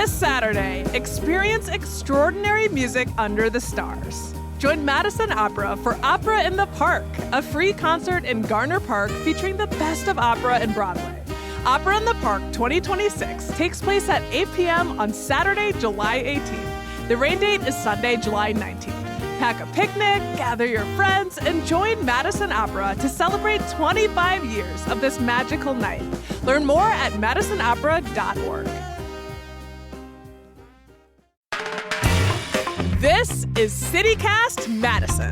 This Saturday, experience extraordinary music under the stars. Join Madison Opera for Opera in the Park, a free concert in Garner Park featuring the best of opera and Broadway. Opera in the Park 2026 takes place at 8 p.m. on Saturday, July 18th. The rain date is Sunday, July 19th. Pack a picnic, gather your friends, and join Madison Opera to celebrate 25 years of this magical night. Learn more at madisonopera.org. This is CityCast Madison.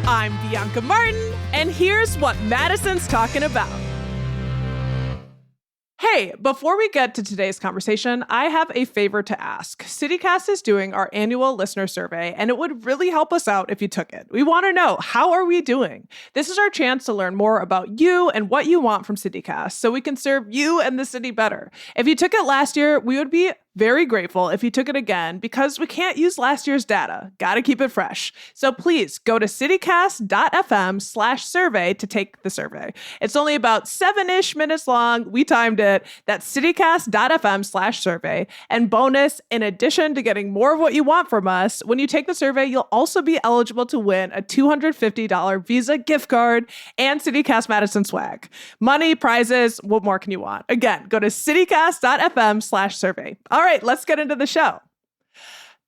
I'm Bianca Martin, and here's what Madison's talking about. Hey, before we get to today's conversation, I have a favor to ask. CityCast is doing our annual listener survey, and it would really help us out if you took it. We want to know, how are we doing? This is our chance to learn more about you and what you want from CityCast so we can serve you and the city better. If you took it last year, we would be very grateful if you took it again because we can't use last year's data. Gotta keep it fresh. So please go to citycast.fm/survey to take the survey. It's only about 7-ish minutes long. We timed it. That's citycast.fm/survey. And bonus, in addition to getting more of what you want from us, when you take the survey, you'll also be eligible to win a $250 Visa gift card and CityCast Madison swag. Money, prizes, what more can you want? Again, go to citycast.fm/survey. All right, let's get into the show.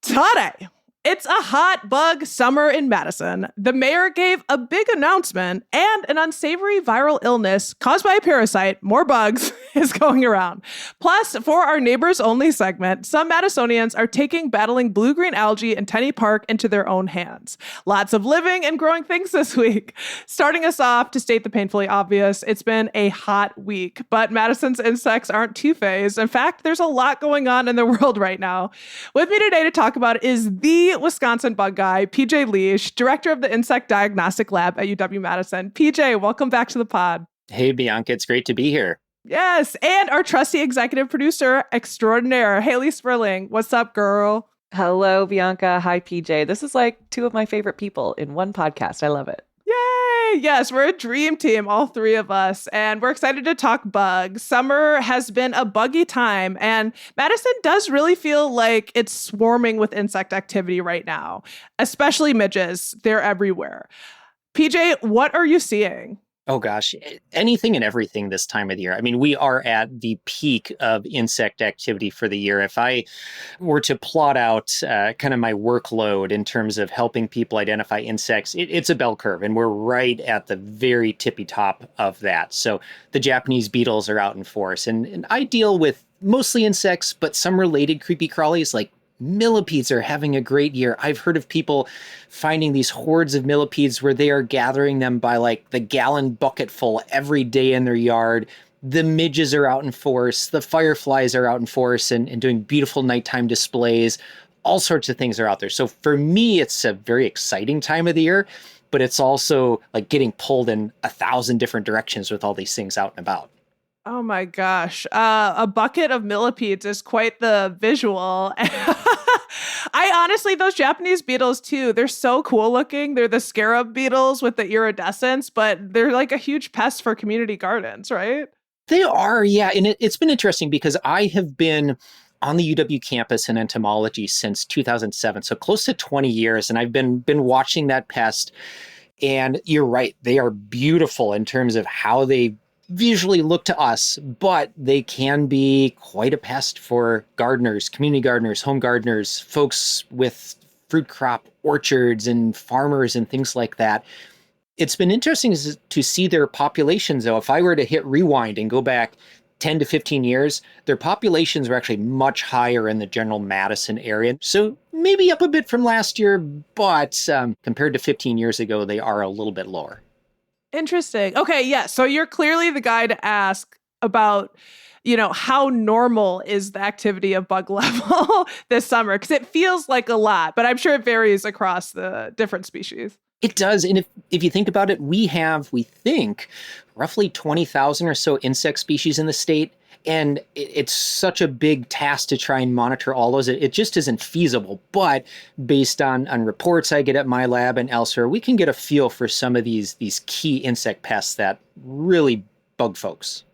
Today, it's a hot bug summer in Madison. The mayor gave a big announcement, and an unsavory viral illness caused by a parasite, more bugs, is going around. Plus, for our Neighbors Only segment, some Madisonians are taking battling blue-green algae in Tenney Park into their own hands. Lots of living and growing things this week. Starting us off, to state the painfully obvious, it's been a hot week, but Madison's insects aren't two-phased. In fact, there's a lot going on in the world right now. With me today to talk about it is the Wisconsin bug guy, PJ Liesch, director of the Insect Diagnostic Lab at UW-Madison. PJ, welcome back to the pod. Hey, Bianca, it's great to be here. Yes, and our trusty executive producer extraordinaire, Hayley Sperling. What's up, girl? Hello, Bianca. Hi, PJ. This is like two of my favorite people in one podcast. I love it. Yay! Yes, we're a dream team, all three of us, and we're excited to talk bugs. Summer has been a buggy time, and Madison does really feel like it's swarming with insect activity right now, especially midges. They're everywhere. PJ, what are you seeing? Oh, gosh, anything and everything this time of the year. I mean, we are at the peak of insect activity for the year. If I were to plot out kind of my workload in terms of helping people identify insects, it's a bell curve, and we're right at the very tippy top of that. So the Japanese beetles are out in force, and I deal with mostly insects, but some related creepy crawlies like millipedes are having a great year. I've heard of people finding these hordes of millipedes where they are gathering them by like the gallon bucketful every day in their yard. The midges are out in force. The fireflies are out in force and doing beautiful nighttime displays. All sorts of things are out there. So for me, it's a very exciting time of the year, but it's also like getting pulled in 1,000 different directions with all these things out and about. Oh my gosh. A bucket of millipedes is quite the visual. I honestly, those Japanese beetles too, they're so cool looking. They're the scarab beetles with the iridescence, but they're like a huge pest for community gardens, right? They are, yeah. And it's been interesting because I have been on the UW campus in entomology since 2007, so close to 20 years. And I've been watching that pest. And you're right, they are beautiful in terms of how they visually look to us, but they can be quite a pest for gardeners, community gardeners, home gardeners, folks with fruit crop orchards and farmers and things like that. It's been interesting to see their populations, though. If I were to hit rewind and go back 10 to 15 years, their populations were actually much higher in the general Madison area. So maybe up a bit from last year, but compared to 15 years ago, they are a little bit lower. Interesting. Okay, yeah. So you're clearly the guy to ask about, how normal is the activity of bug level this summer? Because it feels like a lot, but I'm sure it varies across the different species. It does. And if you think about it, we think, roughly 20,000 or so insect species in the state. And it's such a big task to try and monitor all those. It just isn't feasible. But based on reports I get at my lab and elsewhere, we can get a feel for some of these key insect pests that really bug folks.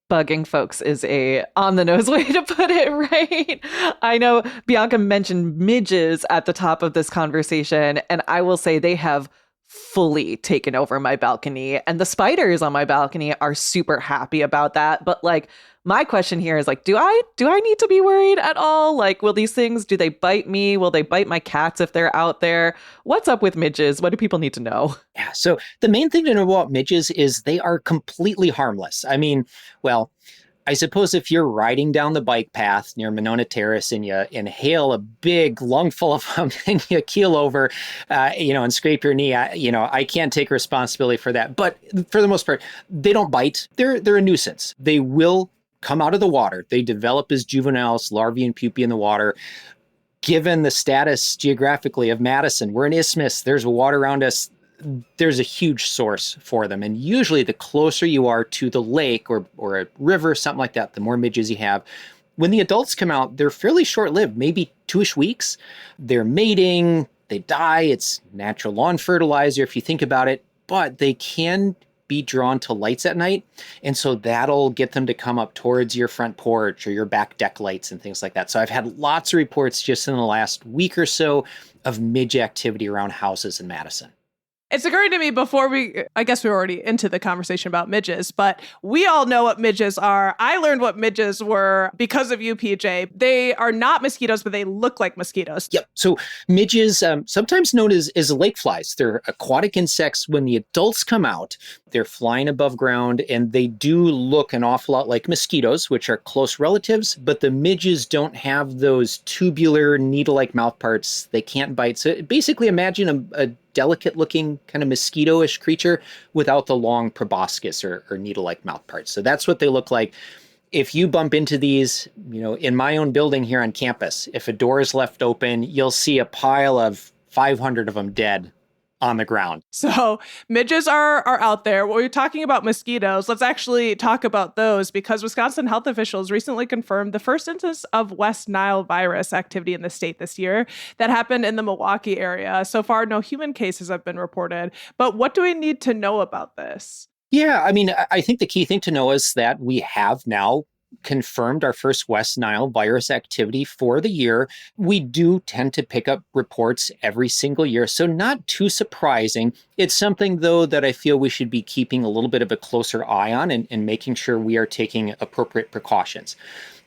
Bugging folks is a on the nose way to put it, right? I know Bianca mentioned midges at the top of this conversation, and I will say they have fully taken over my balcony, and the spiders on my balcony are super happy about that. But like, my question here is like, do I need to be worried at all? Like, will these things, do they bite me? Will they bite my cats if they're out there? What's up with midges? What do people need to know? Yeah, so the main thing to know about midges is they are completely harmless. I mean, well, I suppose if you're riding down the bike path near Monona Terrace and you inhale a big lungful of them and you keel over, and scrape your knee, I can't take responsibility for that. But for the most part, they don't bite. They're a nuisance. They will come out of the water. They develop as juveniles, larvae and pupae in the water. Given the status geographically of Madison, we're an isthmus, there's water around us, there's a huge source for them. And usually the closer you are to the lake or a river, something like that, the more midges you have. When the adults come out, they're fairly short-lived, maybe 2-ish weeks. They're mating, they die, it's natural lawn fertilizer if you think about it, but they can be drawn to lights at night. And so that'll get them to come up towards your front porch or your back deck lights and things like that. So I've had lots of reports just in the last week or so of midge activity around houses in Madison. It's occurring to me I guess we were already into the conversation about midges, but we all know what midges are. I learned what midges were because of you, PJ. They are not mosquitoes, but they look like mosquitoes. Yep. So midges, sometimes known as lake flies, they're aquatic insects. When the adults come out, they're flying above ground and they do look an awful lot like mosquitoes, which are close relatives, but the midges don't have those tubular needle-like mouthparts. They can't bite. So basically imagine a delicate looking kind of mosquito-ish creature without the long proboscis or needle-like mouthparts. So that's what they look like. If you bump into these, in my own building here on campus, if a door is left open, you'll see a pile of 500 of them dead on the ground. So midges are out there. When we're talking about mosquitoes, let's actually talk about those because Wisconsin health officials recently confirmed the first instance of West Nile virus activity in the state this year that happened in the Milwaukee area. So far, no human cases have been reported. But what do we need to know about this? Yeah, I mean, I think the key thing to know is that we have now confirmed our first West Nile virus activity for the year. We do tend to pick up reports every single year, so not too surprising. It's something, though, that I feel we should be keeping a little bit of a closer eye on and making sure we are taking appropriate precautions.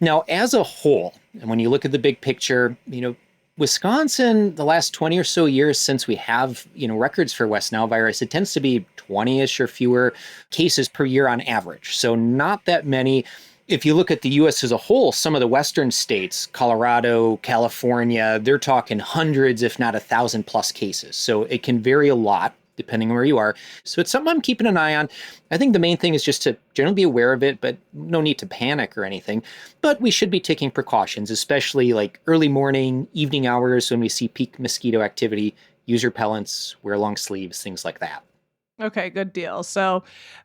Now, as a whole, and when you look at the big picture, Wisconsin, the last 20 or so years since we have, records for West Nile virus, it tends to be 20-ish or fewer cases per year on average. So not that many. If you look at the U.S. as a whole, some of the western states, Colorado, California, they're talking hundreds, if not 1,000 plus cases. So it can vary a lot depending on where you are. So it's something I'm keeping an eye on. I think the main thing is just to generally be aware of it, but no need to panic or anything. But we should be taking precautions, especially like early morning, evening hours when we see peak mosquito activity, use repellents, wear long sleeves, things like that. Okay, good deal. So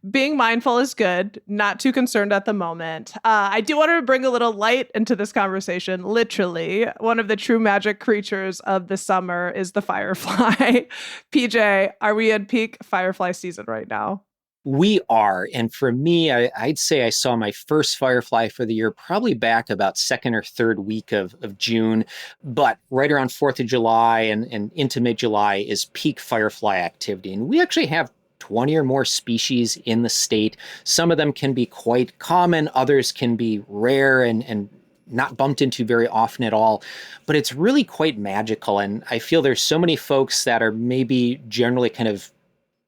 being mindful is good, not too concerned at the moment. I do want to bring a little light into this conversation. Literally, one of the true magic creatures of the summer is the firefly. PJ, are we in peak firefly season right now? We are. And for me, I'd say I saw my first firefly for the year probably back about second or third week of June. But right around 4th of July and into mid-July is peak firefly activity. And we actually have 20 or more species in the state. Some of them can be quite common. Others can be rare and not bumped into very often at all. But it's really quite magical. And I feel there's so many folks that are maybe generally kind of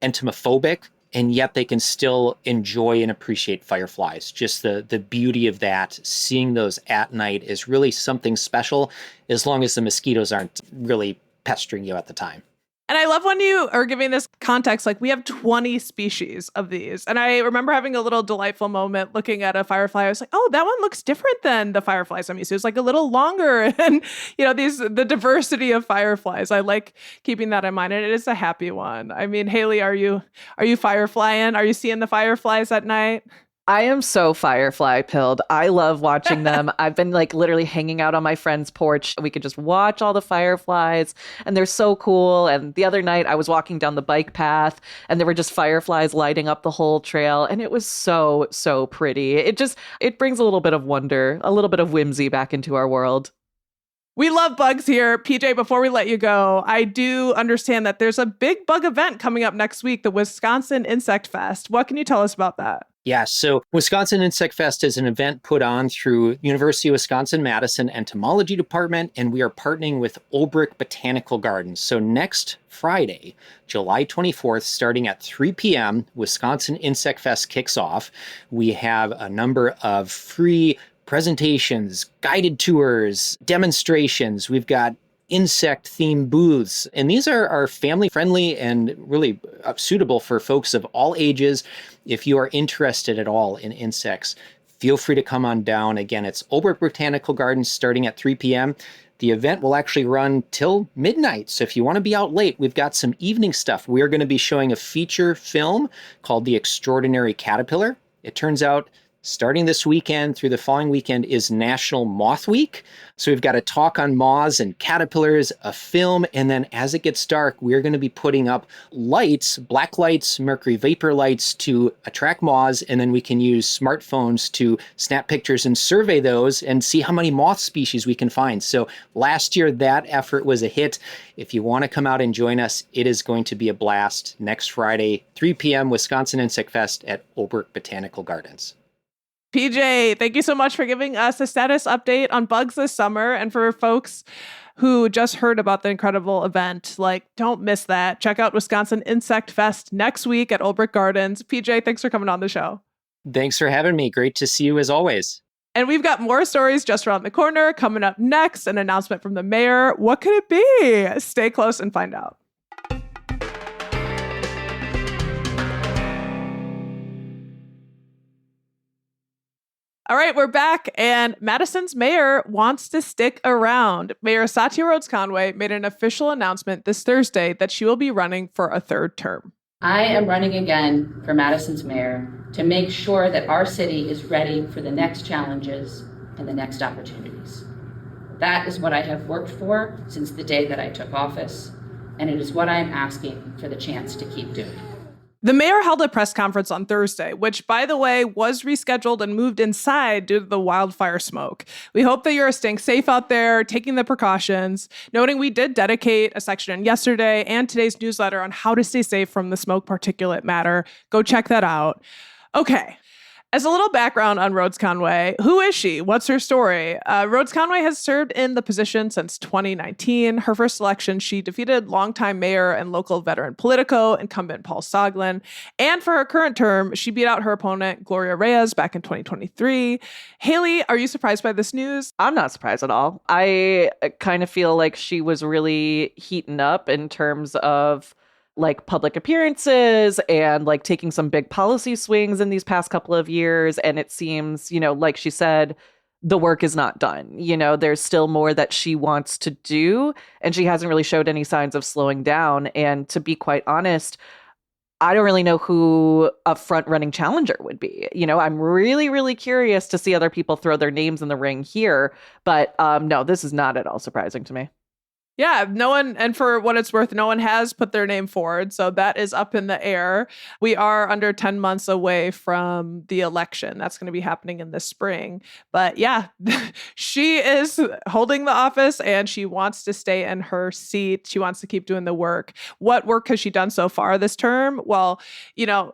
entomophobic, and yet they can still enjoy and appreciate fireflies. Just the beauty of that, seeing those at night is really something special, as long as the mosquitoes aren't really pestering you at the time. And I love when you are giving this context, like we have 20 species of these. And I remember having a little delightful moment looking at a firefly. I was like, oh, that one looks different than the fireflies I'm used to. It's like a little longer. And, the diversity of fireflies. I like keeping that in mind. And it is a happy one. I mean, Hayley, are you fireflying? Are you seeing the fireflies at night? I am so firefly pilled. I love watching them. I've been like literally hanging out on my friend's porch. We could just watch all the fireflies and they're so cool. And the other night I was walking down the bike path and there were just fireflies lighting up the whole trail. And it was so, so pretty. It brings a little bit of wonder, a little bit of whimsy back into our world. We love bugs here. PJ, before we let you go, I do understand that there's a big bug event coming up next week, the Wisconsin Insect Fest. What can you tell us about that? Yeah, so Wisconsin Insect Fest is an event put on through University of Wisconsin-Madison Entomology Department, and we are partnering with Olbrich Botanical Gardens. So next Friday, July 24th, starting at 3 p.m., Wisconsin Insect Fest kicks off. We have a number of free presentations, guided tours, demonstrations. We've got insect-themed booths. And these are family-friendly and really suitable for folks of all ages. If you are interested at all in insects, feel free to come on down. Again, it's Olbrich Botanical Gardens starting at 3 p.m. The event will actually run till midnight. So if you want to be out late, we've got some evening stuff. We're going to be showing a feature film called The Extraordinary Caterpillar. It turns out starting this weekend through the following weekend is National Moth Week. So we've got a talk on moths and caterpillars, a film, and then as it gets dark, we're going to be putting up lights, black lights, mercury vapor lights to attract moths, and then we can use smartphones to snap pictures and survey those and see how many moth species we can find. So last year, that effort was a hit. If you want to come out and join us, it is going to be a blast next Friday, 3 p.m., Wisconsin Insect Fest at Olbrich Botanical Gardens. PJ, thank you so much for giving us a status update on bugs this summer. And for folks who just heard about the incredible event, don't miss that. Check out Wisconsin Insect Fest next week at Olbrich Gardens. PJ, thanks for coming on the show. Thanks for having me. Great to see you as always. And we've got more stories just around the corner. Coming up next, an announcement from the mayor. What could it be? Stay close and find out. All right, we're back, and Madison's mayor wants to stick around. Mayor Satya Rhodes Conway made an official announcement this Thursday that she will be running for a third term. I am running again for Madison's mayor to make sure that our city is ready for the next challenges and the next opportunities. That is what I have worked for since the day that I took office, and it is what I am asking for the chance to keep doing. The mayor held a press conference on Thursday, which, by the way, was rescheduled and moved inside due to the wildfire smoke. We hope that you're staying safe out there, taking the precautions, noting we did dedicate a section in yesterday and today's newsletter on how to stay safe from the smoke particulate matter. Go check that out. Okay. As a little background on Rhodes Conway, who is she? What's her story? Rhodes Conway has served in the position since 2019. Her first election, she defeated longtime mayor and local veteran Politico incumbent Paul Soglin. And for her current term, she beat out her opponent, Gloria Reyes, back in 2023. Hayley, are you surprised by this news? I'm not surprised at all. I kind of feel like she was really heating up in terms of public appearances and taking some big policy swings in these past couple of years. And it seems, like she said, the work is not done. There's still more that she wants to do, and she hasn't really showed any signs of slowing down. And to be quite honest, I don't really know who a front running challenger would be. I'm really, really curious to see other people throw their names in the ring here. But no, this is not at all surprising to me. Yeah, no one, and for what it's worth, no one has put their name forward. So that is up in the air. We are under 10 months away from the election. That's going to be happening in the spring. But yeah, she is holding the office and she wants to stay in her seat. She wants to keep doing the work. What work has she done so far this term? Well,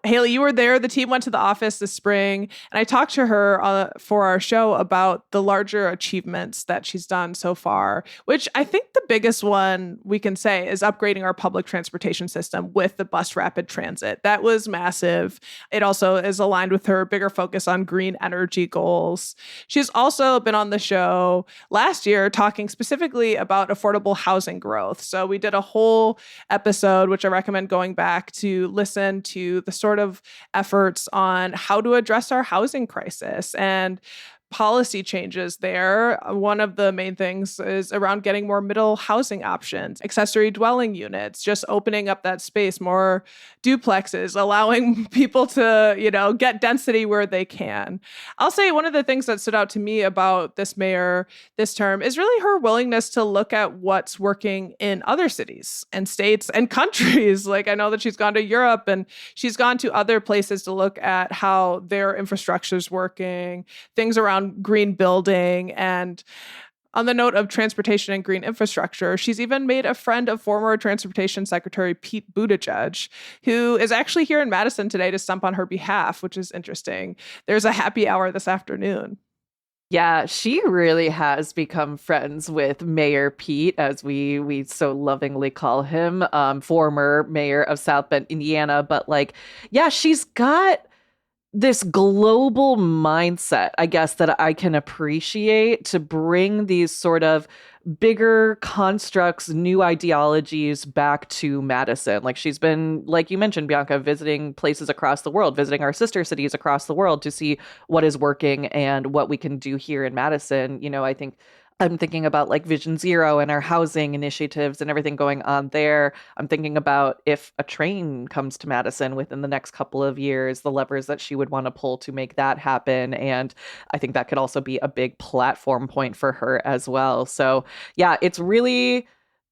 Hayley, you were there. The team went to the office this spring, and I talked to her for our show about the larger achievements that she's done so far, which I think the biggest one we can say is upgrading our public transportation system with the bus rapid transit. That was massive. It also is aligned with her bigger focus on green energy goals. She's also been on the show last year talking specifically about affordable housing growth. So we did a whole episode, which I recommend going back to listen to the sort of efforts on how to address our housing crisis. And policy changes there. One of the main things is around getting more middle housing options, accessory dwelling units, just opening up that space, more duplexes, allowing people to, get density where they can. I'll say one of the things that stood out to me about this mayor this term is really her willingness to look at what's working in other cities and states and countries. Like, I know that she's gone to Europe and she's gone to other places to look at how their infrastructure is working, things around green building. And on the note of transportation and green infrastructure, she's even made a friend of former Transportation Secretary Pete Buttigieg, who is actually here in Madison today to stump on her behalf, which is interesting. There's a happy hour this afternoon. Yeah, she really has become friends with Mayor Pete, as we so lovingly call him, former mayor of South Bend, Indiana. But she's got this global mindset, I guess, that I can appreciate to bring these sort of bigger constructs, new ideologies back to Madison. Like, she's been, like you mentioned, Bianca, visiting places across the world, visiting our sister cities across the world to see what is working and what we can do here in Madison. I think I'm thinking about Vision Zero and our housing initiatives and everything going on there. I'm thinking about if a train comes to Madison within the next couple of years, the levers that she would want to pull to make that happen. And I think that could also be a big platform point for her as well. So yeah, it's really...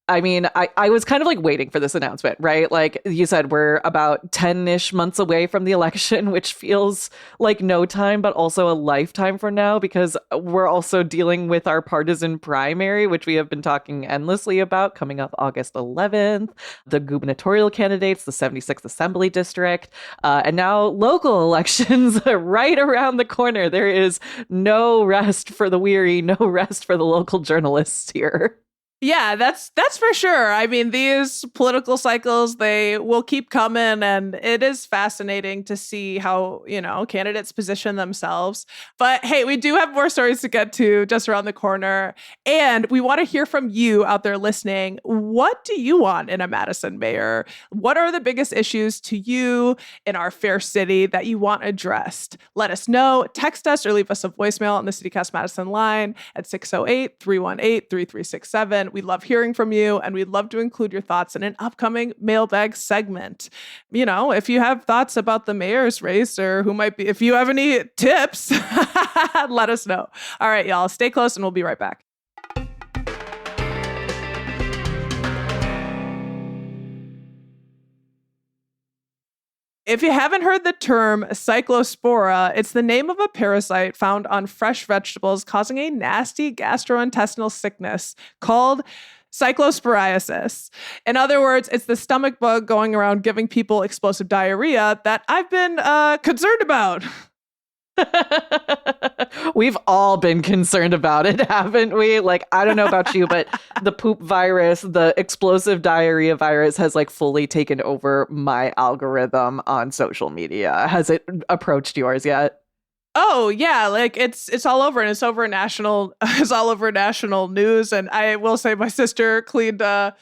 I was kind of waiting for this announcement, right? Like you said, we're about 10-ish months away from the election, which feels like no time, but also a lifetime from now, because we're also dealing with our partisan primary, which we have been talking endlessly about, coming up August 11th, the gubernatorial candidates, the 76th Assembly District, and now local elections right around the corner. There is no rest for the weary, no rest for the local journalists here. Yeah, that's for sure. I mean, these political cycles, they will keep coming, and it is fascinating to see how, candidates position themselves. But hey, we do have more stories to get to just around the corner, and we want to hear from you out there listening. What do you want in a Madison mayor? What are the biggest issues to you in our fair city that you want addressed? Let us know. Text us or leave us a voicemail on the CityCast Madison line at 608-318-3367. We love hearing from you, and we'd love to include your thoughts in an upcoming mailbag segment. If you have thoughts about the mayor's race, or if you have any tips, let us know. All right, y'all, stay close and we'll be right back. If you haven't heard the term cyclospora, it's the name of a parasite found on fresh vegetables causing a nasty gastrointestinal sickness called cyclosporiasis. In other words, it's the stomach bug going around giving people explosive diarrhea that I've been concerned about. We've all been concerned about it, haven't we? I don't know about you, but the poop virus, the explosive diarrhea virus has fully taken over my algorithm on social media. Has it approached yours yet? Oh yeah, it's all over, and it's all over national news. And I will say, my sister cleaned a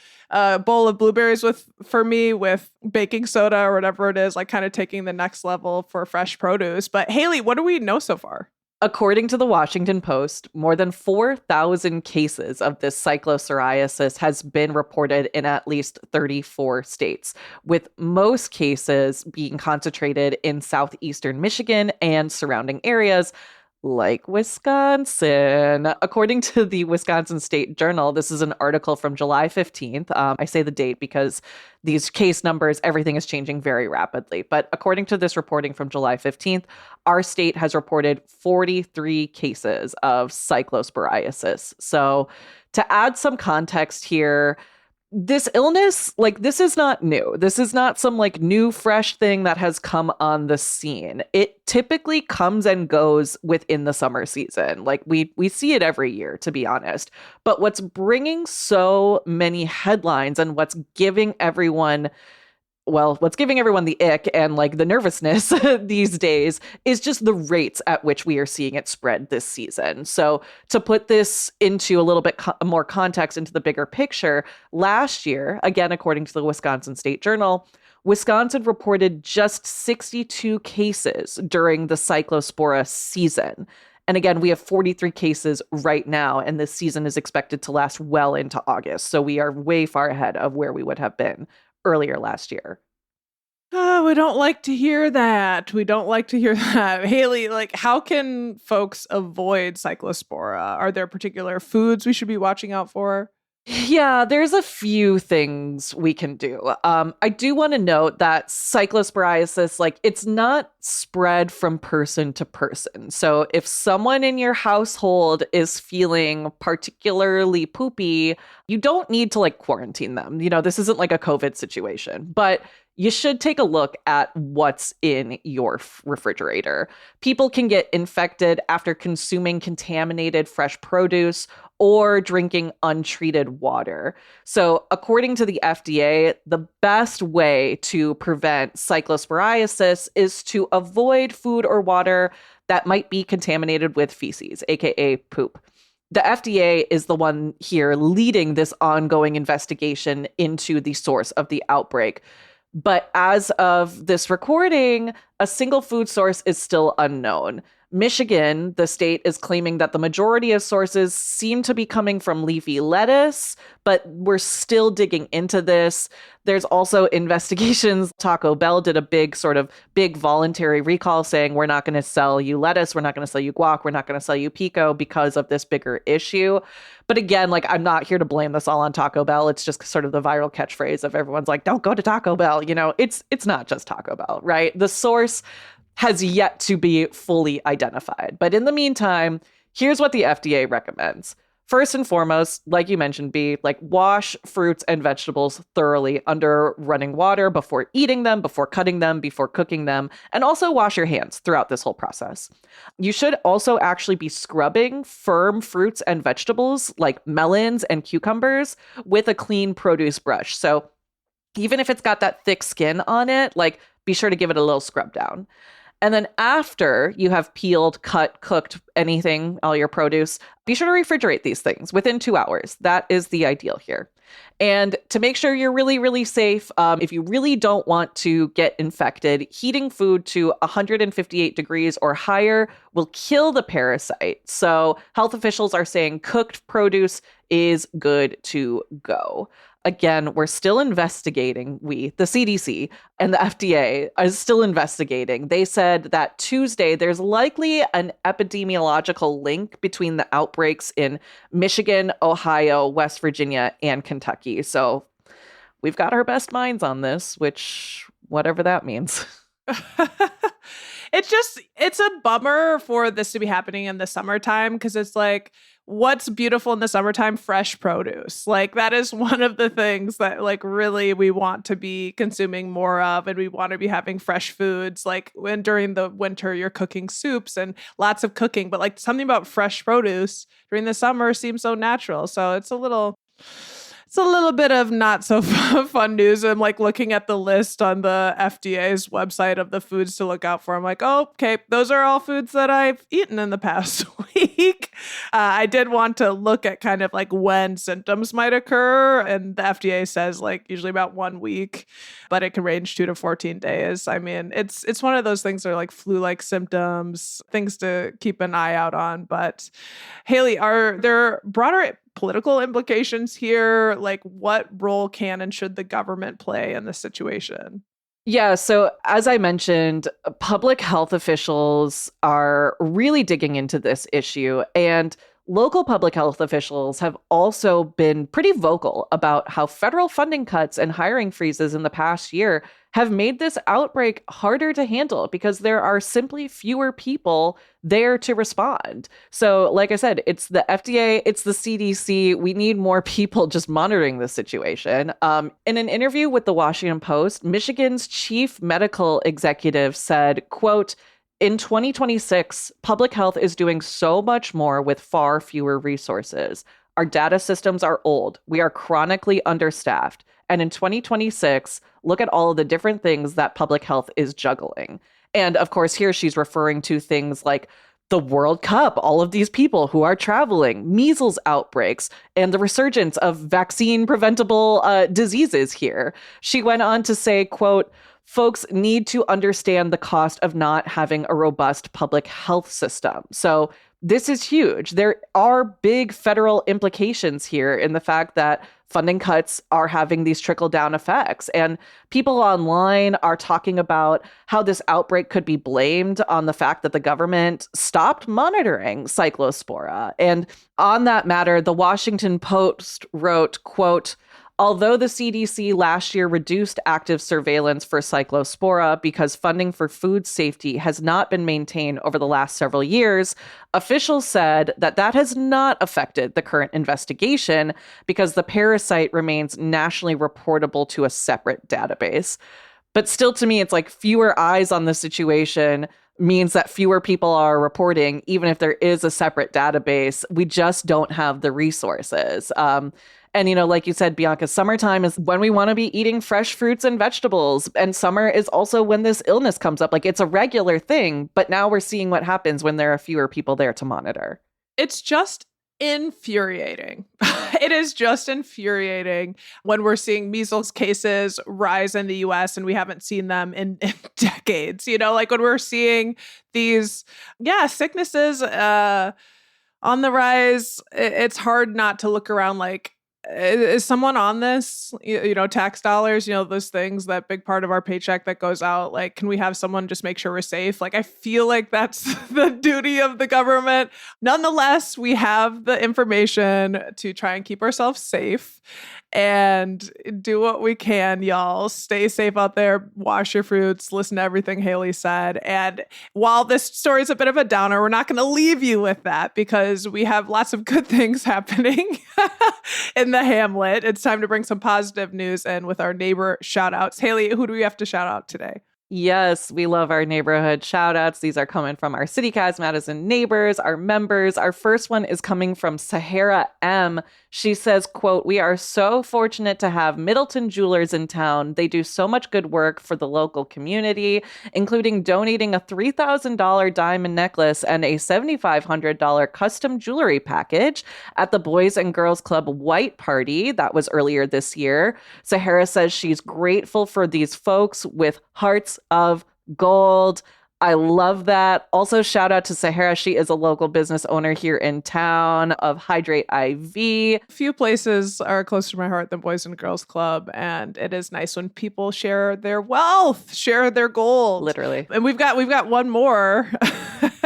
bowl of blueberries for me with baking soda or whatever it is, kind of taking the next level for fresh produce. But Hayley, what do we know so far? According to the Washington Post, more than 4,000 cases of this cyclopsoriasis has been reported in at least 34 states, with most cases being concentrated in southeastern Michigan and surrounding areas like Wisconsin. According to the Wisconsin State Journal, this is an article from July 15th. I say the date because these case numbers, everything is changing very rapidly. But according to this reporting from July 15th, our state has reported 43 cases of cyclosporiasis. So to add some context here, this illness, this is not new. This is not some new fresh thing that has come on the scene. It typically comes and goes within the summer season. We see it every year, to be honest. But what's bringing so many headlines and what's giving everyone the ick and the nervousness these days is just the rates at which we are seeing it spread this season. So to put this into a little bit more context into the bigger picture, last year, again, according to the Wisconsin State Journal, Wisconsin reported just 62 cases during the cyclospora season. And again, we have 43 cases right now, and this season is expected to last well into August. So we are way far ahead of where we would have been earlier last year. Oh, we don't like to hear that. We don't like to hear that. Hayley, like, how can folks avoid cyclospora? Are there particular foods we should be watching out for? Yeah, there's a few things we can do. I do want to note that cyclosporiasis, like, it's not spread from person to person. So if someone in your household is feeling particularly poopy, you don't need to like quarantine them. This isn't like a COVID situation, but you should take a look at what's in your refrigerator. People can get infected after consuming contaminated fresh produce or drinking untreated water. So, according to the FDA, the best way to prevent cyclosporiasis is to avoid food or water that might be contaminated with feces, aka poop. The FDA is the one here leading this ongoing investigation into the source of the outbreak. But as of this recording, a single food source is still unknown. Michigan, the state, is claiming that the majority of sources seem to be coming from leafy lettuce, but we're still digging into this. There's also investigations. Taco Bell did a big voluntary recall saying, we're not going to sell you lettuce, we're not going to sell you guac, we're not going to sell you pico because of this bigger issue. But again, like, I'm not here to blame this all on Taco Bell. It's just sort of the viral catchphrase of everyone's like, don't go to Taco Bell. It's not just Taco Bell, right? The source has yet to be fully identified. But in the meantime, here's what the FDA recommends. First and foremost, like you mentioned, wash fruits and vegetables thoroughly under running water before eating them, before cutting them, before cooking them, and also wash your hands throughout this whole process. You should also actually be scrubbing firm fruits and vegetables like melons and cucumbers with a clean produce brush. So even if it's got that thick skin on it, be sure to give it a little scrub down. And then after you have peeled, cut, cooked anything, all your produce, be sure to refrigerate these things within 2 hours. That is the ideal here. And to make sure you're really, really safe, if you really don't want to get infected, heating food to 158 degrees or higher will kill the parasite. So health officials are saying cooked produce is good to go. Again, we're still investigating. The CDC and the FDA are still investigating. They said that Tuesday, there's likely an epidemiological link between the outbreaks in Michigan, Ohio, West Virginia, and Kentucky. So we've got our best minds on this, which, whatever that means. It's a bummer for this to be happening in the summertime, because it's like, what's beautiful in the summertime? Fresh produce. Like, that is one of the things that, like, really we want to be consuming more of, and we want to be having fresh foods. Like, when during the winter you're cooking soups and lots of cooking, but like something about fresh produce during the summer seems so natural. So it's a little bit of not so fun news. I'm like looking at the list on the FDA's website of the foods to look out for. I'm like, oh, okay, those are all foods that I've eaten in the past week. I did want to look at kind of like when symptoms might occur. And the FDA says like usually about 1 week, but it can range 2 to 14 days. I mean, it's one of those things that are like flu-like symptoms, things to keep an eye out on. But Hayley, are there broader political implications here? Like, what role can and should the government play in this situation? Yeah, so as I mentioned, public health officials are really digging into this issue, and local public health officials have also been pretty vocal about how federal funding cuts and hiring freezes in the past year have made this outbreak harder to handle because there are simply fewer people there to respond. So, like I said, it's the FDA, it's the CDC. We need more people just monitoring this situation. In an interview with the Washington Post, Michigan's chief medical executive said, quote, "In 2026, public health is doing so much more with far fewer resources. Our data systems are old. We are chronically understaffed. And in 2026, look at all of the different things that public health is juggling." And of course, here she's referring to things like the World Cup, all of these people who are traveling, measles outbreaks, and the resurgence of vaccine preventable diseases here. She went on to say, quote, "Folks need to understand the cost of not having a robust public health system. So this is huge. There are big federal implications here in the fact that funding cuts are having these trickle-down effects. And people online are talking about how this outbreak could be blamed on the fact that the government stopped monitoring Cyclospora. And on that matter, the Washington Post wrote, quote, although the CDC last year reduced active surveillance for Cyclospora because funding for food safety has not been maintained over the last several years, officials said that that has not affected the current investigation because the parasite remains nationally reportable to a separate database. But still, to me, it's like fewer eyes on the situation means that fewer people are reporting, even if there is a separate database. We just don't have the resources. And, you know, like you said, Bianca, summertime is when we want to be eating fresh fruits and vegetables. And summer is also when this illness comes up. Like, it's a regular thing. But now we're seeing what happens when there are fewer people there to monitor. It's just infuriating. It is just infuriating when we're seeing measles cases rise in the US and we haven't seen them in decades. You know, like when we're seeing these, sicknesses on the rise, it's hard not to look around like, is someone on this? You know, tax dollars, you know, those things, that big part of our paycheck that goes out. Like, can we have someone just make sure we're safe? Like, I feel like that's the duty of the government. Nonetheless, we have the information to try and keep ourselves safe and do what we can, y'all. Stay safe out there. Wash your fruits. Listen to everything Hayley said. And while this story is a bit of a downer, we're not going to leave you with that because we have lots of good things happening in the Hamlet. It's time to bring some positive news in with our neighbor shout outs. Hayley, who do we have to shout out today? Yes, we love our neighborhood shout outs. These are coming from our CityCast-Madison neighbors, our members. Our first one is coming from Sahara M. She says, quote, we are so fortunate to have Middleton Jewelers in town. They do so much good work for the local community, including donating a $3,000 diamond necklace and a $7,500 custom jewelry package at the Boys and Girls Club White Party. That was earlier this year. Sahara says she's grateful for these folks with hearts of gold. I love that. Also, shout out to Sahara. She is a local business owner here in town of Hydrate IV. Few places are closer to my heart than Boys and Girls Club, and it is nice when people share their wealth, share their gold. Literally. And we've got one more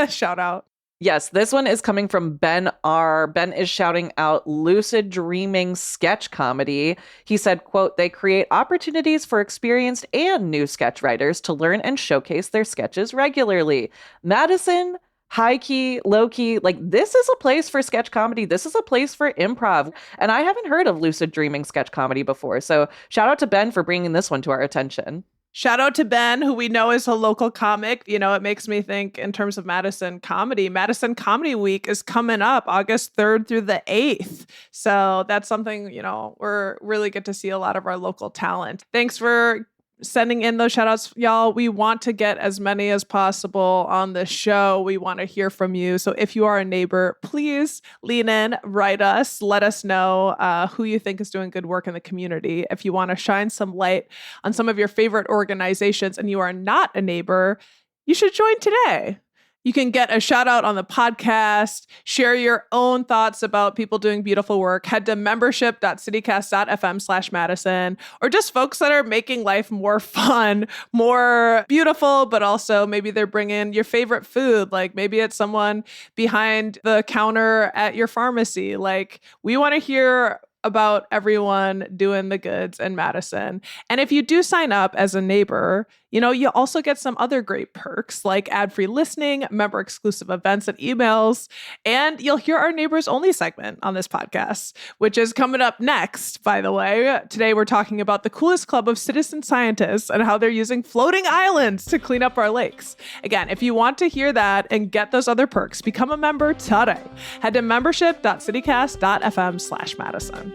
shout out. Yes, this one is coming from Ben R. Ben is shouting out Lucid Dreaming sketch comedy. He said, quote, they create opportunities for experienced and new sketch writers to learn and showcase their sketches regularly. Madison, high key, low key, like this is a place for sketch comedy. This is a place for improv. And I haven't heard of Lucid Dreaming sketch comedy before. So shout out to Ben for bringing this one to our attention. Shout out to Ben, who we know is a local comic. You know, it makes me think in terms of Madison comedy. Madison Comedy Week is coming up August 3rd through the 8th. So that's something, you know, we're really get to see a lot of our local talent. Thanks for sending in those shout outs, y'all. We want to get as many as possible on the show. We want to hear from you. So if you are a neighbor, please lean in, write us, let us know who you think is doing good work in the community. If you want to shine some light on some of your favorite organizations and you are not a neighbor, you should join today. You can get a shout out on the podcast, share your own thoughts about people doing beautiful work. Head to membership.citycast.fm/Madison, or just folks that are making life more fun, more beautiful, but also maybe they're bringing your favorite food. Like maybe it's someone behind the counter at your pharmacy. Like we want to hear about everyone doing the goods in Madison. And if you do sign up as a neighbor, you know, you also get some other great perks like ad-free listening, member-exclusive events and emails, and you'll hear our Neighbors Only segment on this podcast, which is coming up next, by the way. Today, we're talking about the coolest club of citizen scientists and how they're using floating islands to clean up our lakes. Again, if you want to hear that and get those other perks, become a member today. Head to membership.citycast.fm/Madison.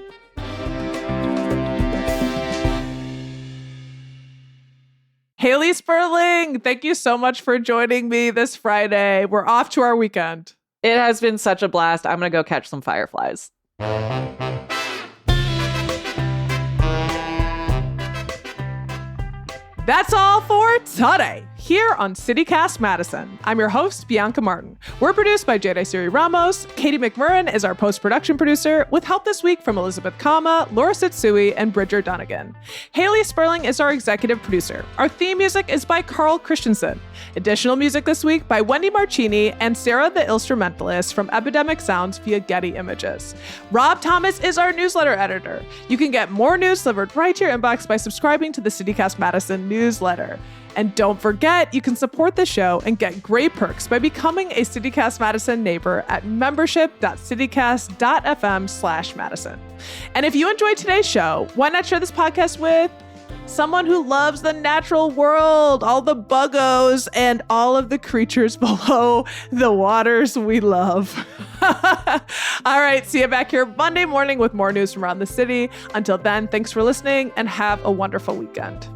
Hayley Sperling, thank you so much for joining me this Friday. We're off to our weekend. It has been such a blast. I'm going to go catch some fireflies. That's all for today. here on CityCast Madison. I'm your host, Bianca Martin. We're produced by Jedi Siri Ramos. Katie McMurrin is our post-production producer, with help this week from Elizabeth Kama, Laura Sitsui, and Bridger Donegan. Hayley Sperling is our executive producer. Our theme music is by Carl Christensen. Additional music this week by Wendy Marchini and Sarah the Instrumentalist from Epidemic Sounds via Getty Images. Rob Thomas is our newsletter editor. You can get more news delivered right to your inbox by subscribing to the CityCast Madison newsletter. And don't forget, you can support the show and get great perks by becoming a CityCast Madison neighbor at membership.citycast.fm/Madison. And if you enjoyed today's show, why not share this podcast with someone who loves the natural world, all the buggos, and all of the creatures below the waters we love. All right, see you back here Monday morning with more news from around the city. Until then, thanks for listening and have a wonderful weekend.